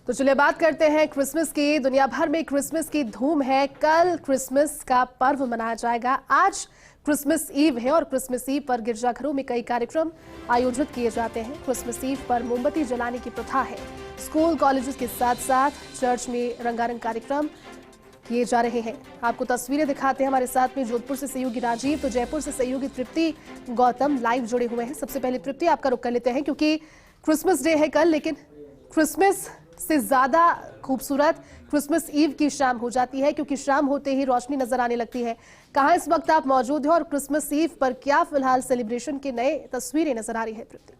तो चलिए बात करते हैं क्रिसमस की। दुनिया भर में क्रिसमस की धूम है। कल क्रिसमस का पर्व मनाया जाएगा। आज क्रिसमस ईव है और क्रिसमस ईव पर गिरजाघरों में कई कार्यक्रम आयोजित किए जाते हैं। क्रिसमस ईव पर मोमबत्ती जलाने की प्रथा है। स्कूल कॉलेजेस के साथ साथ चर्च में रंगारंग कार्यक्रम किए जा रहे हैं। आपको तस्वीरें दिखाते हैं। हमारे साथ में जोधपुर से सहयोगी राजीव, तो जयपुर से सहयोगी तृप्ति गौतम लाइव जुड़े हुए हैं। सबसे पहले तृप्ति, आपका रुख कर लेते हैं क्योंकि क्रिसमस डे है कल, लेकिन क्रिसमस से ज्यादा खूबसूरत क्रिसमस ईव की शाम हो जाती है क्योंकि शाम होते ही रोशनी नजर आने लगती है। कहां इस वक्त आप मौजूद हैं और क्रिसमस ईव पर क्या फिलहाल सेलिब्रेशन के नए तस्वीरें नजर आ रही है तृप्ति?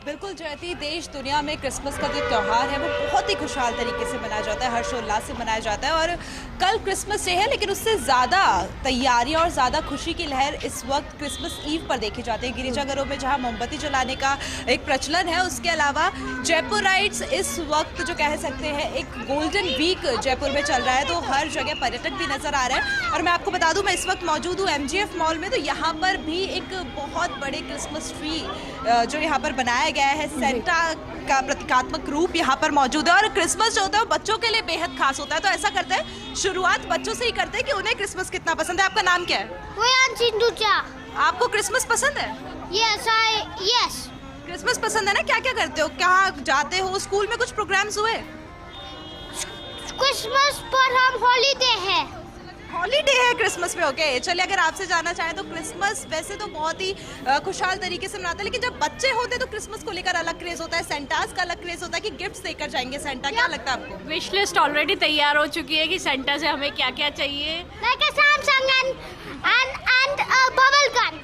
बिल्कुल जयती, देश दुनिया में क्रिसमस का जो त्यौहार है वो बहुत ही खुशहाल तरीके से मनाया जाता है, हर्षोल्लास से मनाया जाता है। और कल क्रिसमस डे है, लेकिन उससे ज़्यादा तैयारियां और ज़्यादा खुशी की लहर इस वक्त क्रिसमस ईव पर देखी जाती है। गिरिजाघरों में जहां मोमबत्ती जलाने का एक प्रचलन है, उसके अलावा जयपुराइट्स इस वक्त जो कह सकते हैं एक गोल्डन वीक जयपुर में चल रहा है, तो हर जगह पर्यटक भी नज़र आ रहे हैं। और मैं आपको बता दूँ, मैं इस वक्त मौजूद हूँ MGF मॉल में, तो यहाँ पर भी एक बहुत बड़े क्रिसमस ट्री जो यहाँ पर बनाया गया है, सेंटा का प्रतीकात्मक रूप यहाँ पर मौजूद है। और क्रिसमस जो होता है वो बच्चों के लिए बेहद खास होता है, तो ऐसा करते हैं, शुरुआत बच्चों से ही करते हैं कि उन्हें क्रिसमस कितना पसंद है। आपका नाम क्या है? आपको क्रिसमस पसंद है? यस। क्रिसमस पसंद है ना? क्या क्या करते हो, कहाँ जाते हो, स्कूल में कुछ प्रोग्राम्स हुए? क्रिसमस पर हम हॉलीडे है। हॉलीडे है क्रिसमस पे, ओके। चलिए, अगर आपसे जानना चाहें तो क्रिसमस वैसे तो बहुत ही खुशहाल तरीके से मनाते हैं, लेकिन जब बच्चे होते हैं तो क्रिसमस को लेकर अलग क्रेज होता है, सेंटास का अलग क्रेज होता है कि गिफ्ट्स देकर जाएंगे सेंटा। क्या लगता है आपको? विश लिस्ट ऑलरेडी तैयार हो चुकी है कि सेंटा से हमें क्या क्या चाहिए। Like a Samsung and a bubble gun.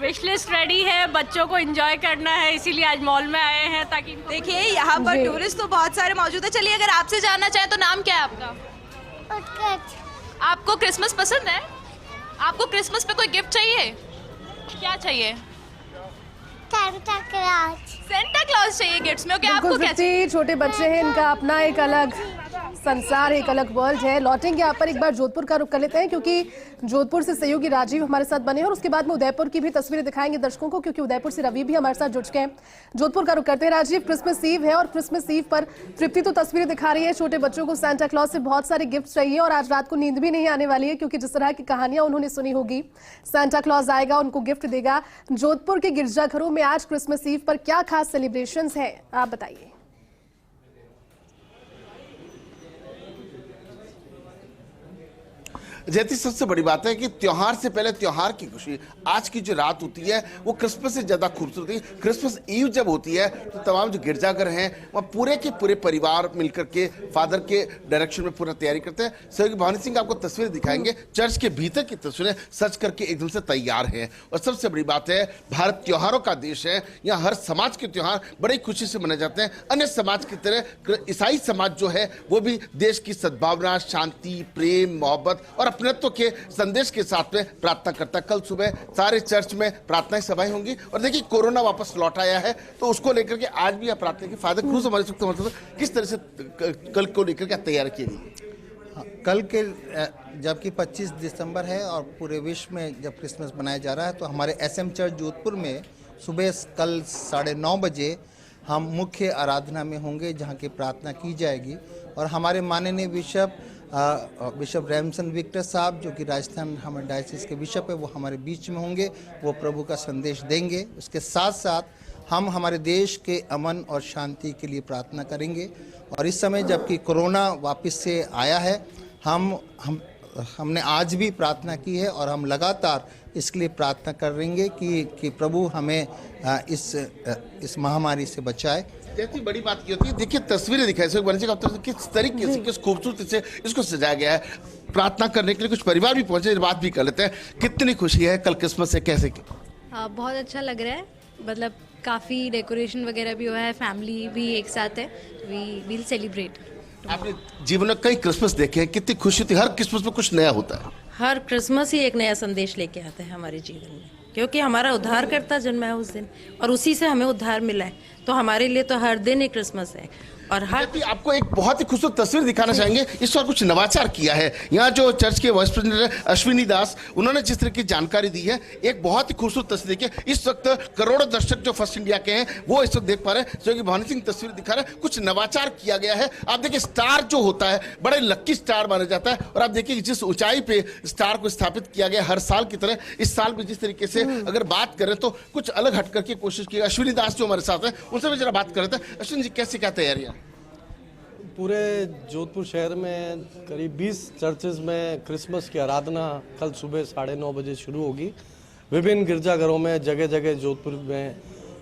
Wish list ready है, बच्चों को एंजॉय करना है, इसीलिए आज मॉल में आए हैं ताकि देखिए यहाँ पर टूरिस्ट तो बहुत सारे मौजूद है। चलिए, अगर आपसे जानना चाहें तो नाम क्या है आपका? उत्कर्ष। आपको क्रिसमस पसंद है? आपको क्रिसमस पे कोई गिफ्ट चाहिए? क्या चाहिए? Santa Claus. सेंटा क्लॉज चाहिए गिफ्ट्स में, ओके। आपको क्या चाहिए? छोटे बच्चे हैं, इनका अपना एक अलग संसार, एक अलग वर्ल्ड है। लौटेंगे यहाँ पर, एक बार जोधपुर का रुख कर लेते हैं क्योंकि जोधपुर से सहयोगी राजीव हमारे साथ बने हैं और उसके बाद में उदयपुर की भी तस्वीरें दिखाएंगे दर्शकों को, क्योंकि उदयपुर से रवि भी हमारे साथ जुड़ चुके हैं। जोधपुर का रुख करते हैं राजीव। क्रिसमस ईव है और क्रिसमस ईव पर तृप्ति तो तस्वीरें दिखा रही है, छोटे बच्चों को सेंटा क्लॉज से बहुत सारे गिफ्ट चाहिए और आज रात को नींद भी नहीं आने वाली है क्योंकि जिस तरह की कहानियां उन्होंने सुनी होगी, सेंटा क्लॉज आएगा, उनको गिफ्ट देगा। जोधपुर के गिरजाघरों में आज क्रिसमस ईव पर क्या खास सेलिब्रेशंस है, आप बताइए। जैती, सबसे बड़ी बात है कि त्योहार से पहले त्योहार की खुशी, आज की जो रात होती है वो क्रिसमस से ज्यादा खूबसूरत है। क्रिसमस ईव जब होती है तो तमाम जो गिरजाघर हैं वह पूरे के पूरे परिवार मिलकर के फादर के डायरेक्शन में पूरा तैयारी करते हैं। सहयोगी भवानी सिंह आपको तस्वीरें दिखाएंगे, चर्च के भीतर की तस्वीरें सज करके एकदम से तैयार हैं। और सबसे बड़ी बात है, भारत त्योहारों का देश है, यहाँ हर समाज के त्योहार बड़ी खुशी से मनाए जाते हैं। अन्य समाज की तरह ईसाई समाज जो है वो भी देश की सद्भावना, शांति, प्रेम, मोहब्बत और अपनत्व के संदेश के साथ में प्रार्थना करता है। कल सुबह सारे चर्च में प्रार्थनाएं सभाएं होंगी और देखिए कोरोना वापस लौट आया है तो उसको लेकर के आज भी आप प्रार्थना की। फादर क्रूज हमारे साथ, किस तरह से कल को लेकर के तैयारी की गई? कल के जबकि 25 दिसंबर है और पूरे विश्व में जब क्रिसमस मनाया जा रहा है, तो हमारे SM चर्च जोधपुर में सुबह कल 9:30 बजे हम मुख्य आराधना में होंगे जहां की प्रार्थना की जाएगी। और हमारे माननीय बिशप रैमसन विक्टर साहब, जो कि राजस्थान हमारे डायसिस के बिशप है, वो हमारे बीच में होंगे, वो प्रभु का संदेश देंगे। उसके साथ साथ हम हमारे देश के अमन और शांति के लिए प्रार्थना करेंगे। और इस समय जबकि कोरोना वापस से आया है, हमने आज भी प्रार्थना की है और हम लगातार इसके लिए प्रार्थना करेंगे कि प्रभु हमें इस महामारी से बचाए। इतनी बड़ी बात की होती है, देखिए तस्वीरें दिखाई, किस तरीके से, किस खूबसूरती से इसको सजाया गया है। प्रार्थना करने के लिए कुछ परिवार भी पहुंचे, बात भी कर लेते हैं। कितनी खुशी है कल क्रिसमस है, कैसे की? बहुत अच्छा लग रहा है, मतलब काफ़ी डेकोरेशन वगैरह भी हुआ है, फैमिली भी एक साथ है, वी विल सेलिब्रेट। आपने जीवन में कई क्रिसमस देखे हैं, कितनी खुशी होती है, हर क्रिसमस में कुछ नया होता है। हर क्रिसमस ही एक नया संदेश लेके आता है हमारे जीवन में, क्योंकि हमारा उद्धारकर्ता जन्मा है उस दिन और उसी से हमें उद्धार मिला है, तो हमारे लिए तो हर दिन एक क्रिसमस है। और हर आपको एक बहुत ही खूबसूरत तस्वीर दिखाना चाहेंगे। इस बार कुछ नवाचार किया है यहाँ जो चर्च के वाइस प्रेसिडेंट अश्विनी दास, उन्होंने जिस तरह की जानकारी दी है, एक बहुत ही खूबसूरत तस्वीर देखिए। इस वक्त करोड़ों दर्शक जो फर्स्ट इंडिया के हैं वो इस वक्त देख पा रहे हैं, जो कि भानु सिंह तस्वीर दिखा रहे हैं। कुछ नवाचार किया गया है। आप देखिए स्टार जो होता है बड़े लक्की स्टार माना जाता है, और आप देखिए जिस ऊंचाई पे स्टार को स्थापित किया गया हर साल की तरह इस साल भी जिस तरीके से अगर बात करें तो कुछ अलग हट करके कोशिश की। अश्विनी दास जो हमारे साथ है उनसे भी जरा बात कर रहे थे। अश्विनी जी, कैसे क्या तैयारियां? पूरे जोधपुर शहर में करीब 20 चर्चेज में क्रिसमस की आराधना कल सुबह 9:30 बजे शुरू होगी। विभिन्न गिरजाघरों में जगह जगह जोधपुर में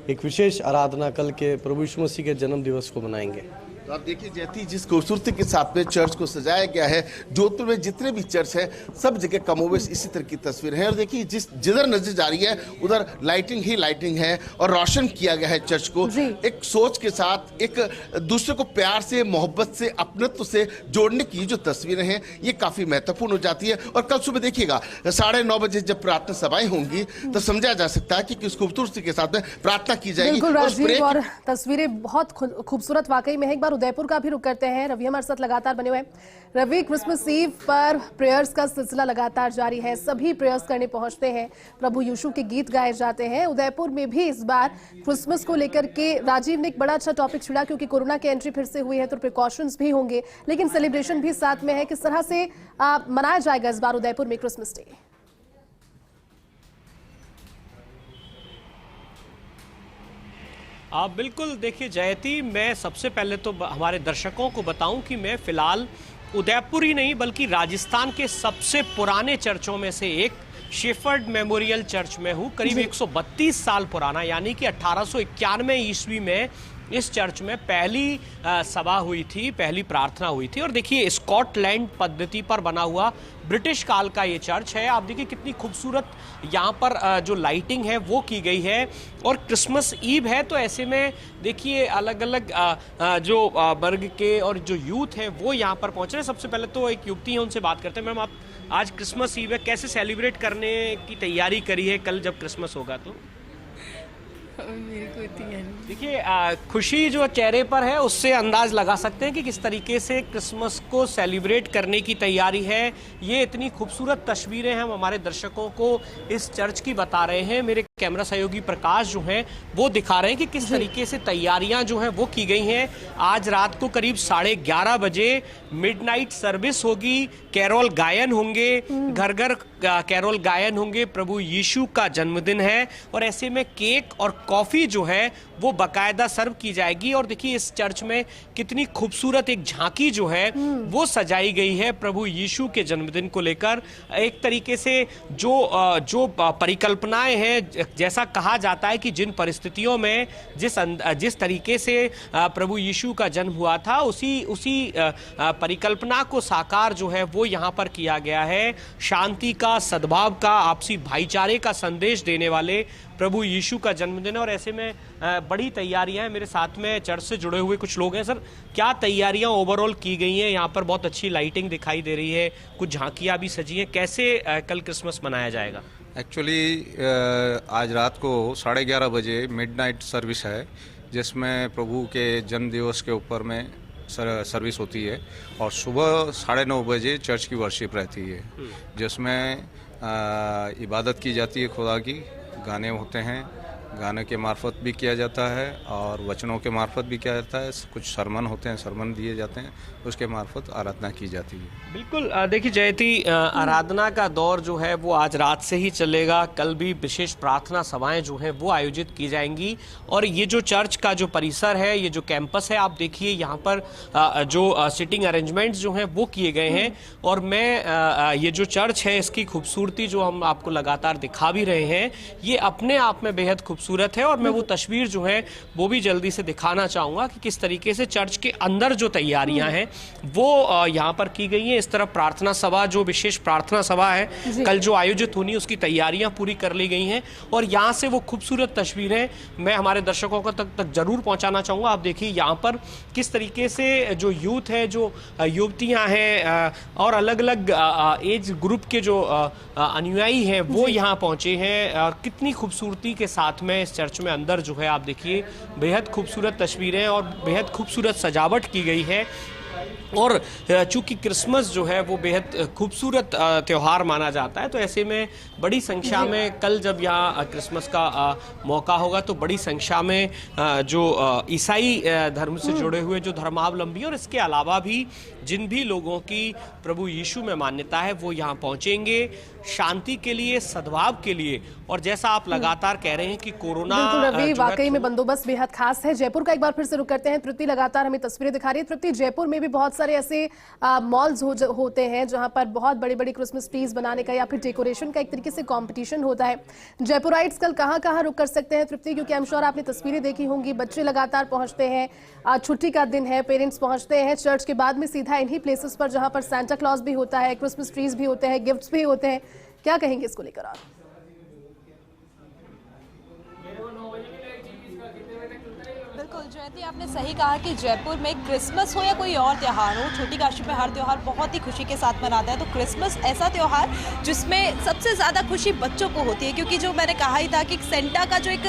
एक विशेष आराधना कल के प्रभु यीशु मसीह के जन्म दिवस को मनाएंगे। तो आप देखिए जयती, जिस खूबसूरती के साथ में चर्च को सजाया गया है, जोधपुर में जितने भी चर्च है सब जगह कमोबेश इसी तरह की तस्वीर है। और देखिए जिधर नजर जा रही है उधर लाइटिंग ही लाइटिंग है और रोशन किया गया है चर्च को एक सोच के साथ, एक दूसरे को प्यार से, मोहब्बत से, अपनत्व से जोड़ने की जो तस्वीरें हैं ये काफी महत्वपूर्ण हो जाती है। और कल सुबह देखिएगा 9:30 बजे जब प्रार्थना सभाएं होंगी तो समझा जा सकता है कि किस खूबसूरती के साथ में प्रार्थना की जाएगी। बिल्कुल राजीव, और तस्वीरें बहुत खूबसूरत वाकई में है। एक बार उदयपुर का भी रुख करते हैं। रवि हमारे साथ लगातार बने हुए हैं। रवि, क्रिसमस ईव पर प्रेयर्स का सिलसिला लगातार जारी है। सभी प्रेयर्स करने पहुंचते हैं, प्रभु यीशु के गीत गाए जाते हैं। उदयपुर में भी इस बार क्रिसमस को लेकर के राजीव ने एक बड़ा अच्छा टॉपिक छेड़ा, क्योंकि कोरोना की एंट्री फिर से हुई है तो प्रिकॉशंस भी होंगे, लेकिन सेलिब्रेशन भी साथ में है। किस तरह से मनाया जाएगा इस बार उदयपुर में क्रिसमस डे? आप बिल्कुल देखिए जयती, मैं सबसे पहले तो हमारे दर्शकों को बताऊं कि मैं फिलहाल उदयपुर ही नहीं बल्कि राजस्थान के सबसे पुराने चर्चों में से एक शेफर्ड मेमोरियल चर्च में हूं। करीब 132 साल पुराना, यानी कि 1891 ईस्वी में इस चर्च में पहली सभा हुई थी, पहली प्रार्थना हुई थी। और देखिए स्कॉटलैंड पद्धति पर बना हुआ ब्रिटिश काल का ये चर्च है। आप देखिए कितनी खूबसूरत यहाँ पर जो लाइटिंग है वो की गई है, और क्रिसमस ईव है तो ऐसे में देखिए अलग अलग जो वर्ग के और जो यूथ है वो यहाँ पर पहुँच रहे हैं। सबसे पहले तो एक युवती है, उनसे बात करते हैं। मैम, आप आज क्रिसमस ईव है, कैसे सेलिब्रेट करने की तैयारी करी है कल जब क्रिसमस होगा तो? देखिए खुशी जो चेहरे पर है उससे अंदाज लगा सकते हैं कि किस तरीके से क्रिसमस को सेलिब्रेट करने की तैयारी है। ये इतनी खूबसूरत तस्वीरें हम हमारे दर्शकों को इस चर्च की बता रहे हैं। मेरे कैमरा सहयोगी प्रकाश जो हैं वो दिखा रहे हैं कि किस तरीके से तैयारियां जो हैं वो की गई हैं। आज रात को करीब 11:30 बजे मिडनाइट सर्विस होगी, कैरोल गायन होंगे, घर घर कैरोल गायन होंगे। प्रभु यीशु का जन्मदिन है और ऐसे में केक और कॉफ़ी जो है वो बाकायदा सर्व की जाएगी। और देखिए इस चर्च में कितनी खूबसूरत एक झांकी जो है वो सजाई गई है प्रभु यीशु के जन्मदिन को लेकर। एक तरीके से जो परिकल्पनाएं हैं, जैसा कहा जाता है कि जिन परिस्थितियों में जिस तरीके से प्रभु यीशु का जन्म हुआ था उसी परिकल्पना को साकार जो है वो यहाँ पर किया गया है। शांति का, सद्भाव का, आपसी भाईचारे का संदेश देने वाले प्रभु यीशु का जन्मदिन है। और ऐसे में बड़ी तैयारियां हैं। मेरे साथ में चर्च से जुड़े हुए कुछ लोग हैं। सर, क्या तैयारियां ओवरऑल की गई हैं? यहाँ पर बहुत अच्छी लाइटिंग दिखाई दे रही है, कुछ झांकियां भी सजी हैं। कैसे कल क्रिसमस मनाया जाएगा? एक्चुअली आज रात को 11:30 बजे मिडनाइट सर्विस है, जिसमें प्रभु के जन्म दिवस के ऊपर में सर्विस होती है, और सुबह 9:30 बजे चर्च की वर्शिप रहती है, जिसमें इबादत की जाती है खुदा की। गाने होते हैं, गाने के मार्फत भी किया जाता है और वचनों के मार्फत भी किया जाता है। कुछ सरमन होते हैं, सरमन दिए जाते हैं, उसके मार्फत आराधना की जाती है। बिल्कुल देखिए जयती, आराधना का दौर जो है वो आज रात से ही चलेगा। कल भी विशेष प्रार्थना सभाएं जो हैं वो आयोजित की जाएंगी। और ये जो चर्च का जो परिसर है, ये जो कैंपस है, आप देखिए यहाँ पर जो सिटिंग अरेंजमेंट्स जो हैं वो किए गए हैं। और मैं ये जो चर्च है इसकी खूबसूरती जो हम आपको लगातार दिखा भी रहे हैं, ये अपने आप में बेहद खूबसूरत है। और मैं वो तस्वीर जो है वो भी जल्दी से दिखाना चाहूँगा कि किस तरीके से चर्च के अंदर जो तैयारियाँ हैं वो यहाँ पर की गई हैं। इस तरफ प्रार्थना सभा, जो विशेष प्रार्थना सभा है कल जो आयोजित होनी, उसकी तैयारियां पूरी कर ली गई हैं। और यहाँ से वो खूबसूरत तस्वीरें मैं हमारे दर्शकों को तक जरूर पहुँचाना चाहूँगा। आप देखिए यहाँ पर किस तरीके से जो यूथ है, जो युवतियाँ हैं और अलग अलग एज ग्रुप के जो अनुयायी हैं वो यहाँ पहुँचे हैं। और कितनी खूबसूरती के साथ में इस चर्च में अंदर जो है आप देखिए बेहद खूबसूरत तस्वीरें और बेहद खूबसूरत सजावट की गई है। और चूंकि क्रिसमस जो है वो बेहद खूबसूरत त्यौहार माना जाता है, तो ऐसे में बड़ी संख्या में कल जब यहाँ क्रिसमस का मौका होगा तो बड़ी संख्या में जो ईसाई धर्म से जुड़े हुए जो धर्मावलंबी और इसके अलावा भी जिन भी लोगों की प्रभु यीशु में मान्यता है वो यहाँ पहुँचेंगे शांति के लिए, सद्भाव के लिए। और जैसा आप लगातार कह रहे हैं कि कोरोना रवि वाकई में बंदोबस्त बेहद खास है। जयपुर का एक बार फिर से रुक करते हैं। तृप्ति लगातार हमें तस्वीरें दिखा रही है। तृप्ति, जयपुर में भी बहुत सारे ऐसे मॉल्स होते हैं जहां पर बहुत बड़ी बड़ी क्रिसमस ट्रीज बनाने का या फिर डेकोरेशन का एक तरीके से कंपटीशन होता है। जयपुराइट्स कल कहां रुक कर सकते हैं तृप्ति? क्योंकि आई एम श्योर आपने तस्वीरें देखी होंगी, बच्चे लगातार पहुंचते हैं, आज छुट्टी का दिन है, पेरेंट्स पहुंचते हैं चर्च के बाद में सीधा इन्हीं प्लेसेस पर जहां पर सांता क्लॉज भी होता है, क्रिसमस ट्रीज भी होते हैं, गिफ्ट्स भी होते हैं। क्या कहेंगे इसको लेकर आप? बिल्कुल जयंती, आपने सही कहा कि जयपुर में क्रिसमस हो या कोई और त्यौहार हो, छोटी काशी में हर त्यौहार बहुत ही खुशी के साथ मनाते हैं। तो क्रिसमस ऐसा त्यौहार जिसमें सबसे ज़्यादा खुशी बच्चों को होती है, क्योंकि जो मैंने कहा ही था कि सेंटा का जो एक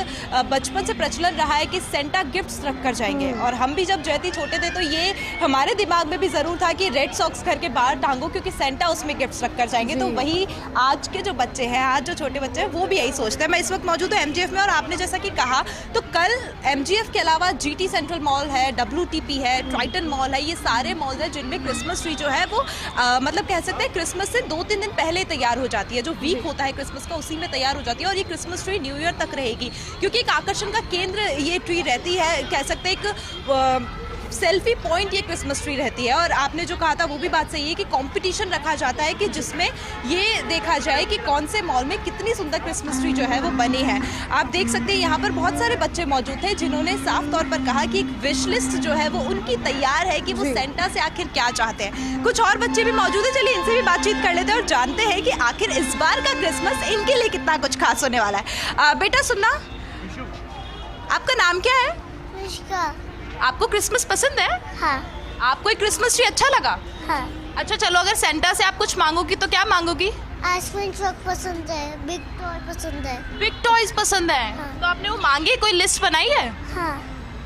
बचपन से प्रचलन रहा है कि सेंटा गिफ्ट्स रख कर जाएंगे। और हम भी जब जयंती छोटे थे तो ये हमारे दिमाग में भी ज़रूर था कि रेड सॉक्स घर के बाहर टांगो क्योंकि सेंटा उसमें गिफ्ट्स रख कर जाएंगे। तो वही आज के जो बच्चे हैं, आज जो छोटे बच्चे हैं वो भी यही सोचते हैं। मैं इस वक्त मौजूद हूँ MGF में और आपने जैसा कि कहा तो कल MGF के अलावा GT सेंट्रल मॉल है, WTP है, ट्राइटन मॉल है, ये सारे मॉल हैं जिनमें क्रिसमस ट्री जो है वो मतलब कह सकते हैं क्रिसमस से 2-3 दिन पहले तैयार हो जाती है। जो वीक होता है क्रिसमस का उसी में तैयार हो जाती है और ये क्रिसमस ट्री न्यू ईयर तक रहेगी, क्योंकि एक आकर्षण का केंद्र ये ट्री रहती है। कह सकते हैं एक सेल्फी पॉइंट ये क्रिसमस ट्री रहती है। और आपने जो कहा था वो भी बात सही है कि कंपटीशन रखा जाता है कि जिसमें ये देखा जाए कि कौन से मॉल में कितनी सुंदर क्रिसमस ट्री जो है वो बनी है। आप देख सकते हैं यहाँ पर बहुत सारे बच्चे मौजूद थे जिन्होंने साफ तौर पर कहा कि एक विश लिस्ट जो है वो उनकी तैयार है कि वो सेंटा से आखिर क्या चाहते हैं। कुछ और बच्चे भी मौजूद है, चलिए इनसे भी बातचीत कर लेते हैं और जानते हैं कि आखिर इस बार का क्रिसमस इनके लिए कितना कुछ खास होने वाला है। बेटा सुनना, आपका नाम क्या है? आपको क्रिसमस पसंद है? हाँ। आपको एक क्रिसमस ट्री अच्छा लगा? हाँ। अच्छा चलो, अगर सेंटा से आप कुछ मांगोगी तो क्या मांगोगी? आइसक्रीम ट्रक पसंद है, बिग टॉय पसंद है। बिग टॉयज पसंद है? हाँ। तो आपने वो मांगी, कोई लिस्ट बनाई है? हाँ।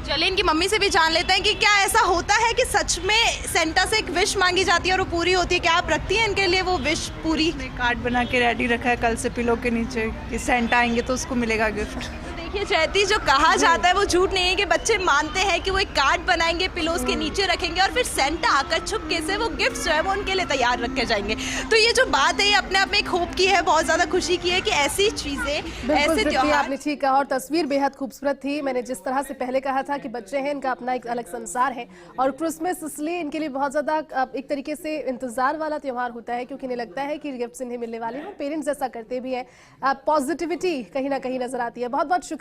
चलिए इनकी मम्मी से भी जान लेते हैं कि क्या ऐसा होता है कि सच में सेंटा से एक विश मांगी जाती है और वो पूरी होती है। क्या आप रखती हैं इनके लिए वो विश पूरी? कार्ड बना के रेडी रखा है कल से पिलो के नीचे कि सेंटा आएंगे तो उसको मिलेगा गिफ्ट। देखिए जयती, जो कहा जाता है वो झूठ नहीं है कि बच्चे मानते हैं कि वो एक कार्ड बनाएंगे, पिलोस के नीचे रखेंगे और फिर सेंटा आकर छुपके से वो गिफ्ट जो है वो उनके लिए तैयार रखे जाएंगे। तो ये जो बात है ये अपने आप में एक होप की है, बहुत ज्यादा खुशी की है कि ऐसी चीजें, ऐसे त्योहार। आपने ठीक कहा और तस्वीर बेहद खूबसूरत थी। मैंने जिस तरह से पहले कहा था कि बच्चे हैं, इनका अपना एक अलग संसार है और क्रिसमस इसलिए इनके लिए बहुत ज्यादा एक तरीके से इंतजार वाला त्योहार होता है, क्योंकि इन्हें लगता है कि गिफ्ट्स इन्हें मिलने वाले हैं। पेरेंट्स ऐसा करते भी हैं, पॉजिटिविटी कहीं ना कहीं नजर आती है। बहुत बहुत शुक्रिया।